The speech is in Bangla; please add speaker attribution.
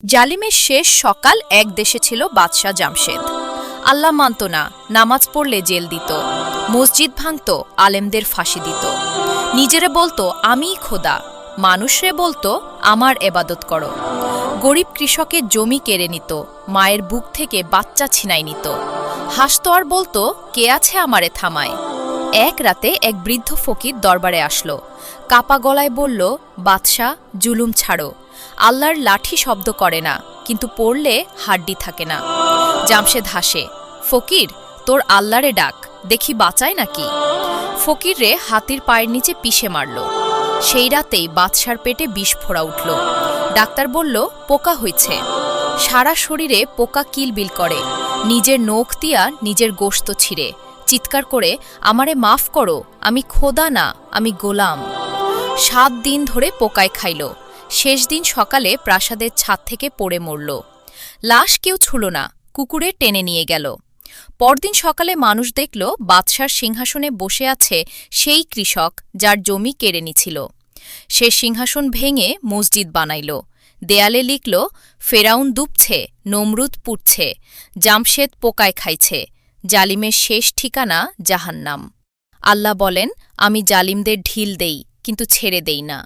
Speaker 1: জালিমের শেষ সকাল এক দেশে ছিল বাদশাহ জামশেদ। আল্লাহ মানত না, নামাজ পড়লে জেল দিত, মসজিদ ভাঙত, আলেমদের ফাঁসি দিত। নিজেরে বলতো আমিই খোদা, মানুষরে বলতো আমার এবাদত করো। গরিব কৃষকের জমি কেড়ে নিত, মায়ের বুক থেকে বাচ্চা ছিনাই নিত। হাসতো আর বলতো কে আছে আমারে থামায়। এক রাতে এক বৃদ্ধ ফকির দরবারে আসলো, কাপা গলায় বলল, বাদশাহ, জুলুম ছাড়ো। আল্লাহর লাঠি শব্দ করে না, কিন্তু পড়লে হাড্ডি থাকে না। জামশেদ হাসে, ফকির, তোর আল্লাহরে ডাক, দেখি বাঁচায় নাকি। ফকির রে হাতির পায়ের নিচে পিষে মারল। সেই রাতেই বাদশার পেটে বিষ ফোড়া উঠল। ডাক্তার বলল পোকা হয়েছে। সারা শরীরে পোকা কিলবিল করে, নিজের নখ দিয়া নিজের গোশত ছিঁড়ে চিৎকার করে, আমারে মাফ করো, আমি খোদা না, আমি গোলাম। 7 দিন ধরে পোকায় খাইল। শেষ দিন সকালে প্রাসাদের ছাদ থেকে পড়ে মরল। লাশ কেউ ছুল না, কুকুরে টেনে নিয়ে গেল। পরদিন সকালে মানুষ দেখল বাদশার সিংহাসনে বসে আছে সেই কৃষক যার জমি কেড়ে নিছিল। সে সিংহাসন ভেঙে মসজিদ বানাইল। দেয়ালে লিখল, ফেরাউন দুবছে, নমরুদ পুড়ছে, জামশেদ পোকায় খাইছে, জালিমের শেষ ঠিকানা জাহান্নাম। আল্লাহ বলেন, আমি জালিমদের ঢিল দেই, কিন্তু ছেড়ে দেই না।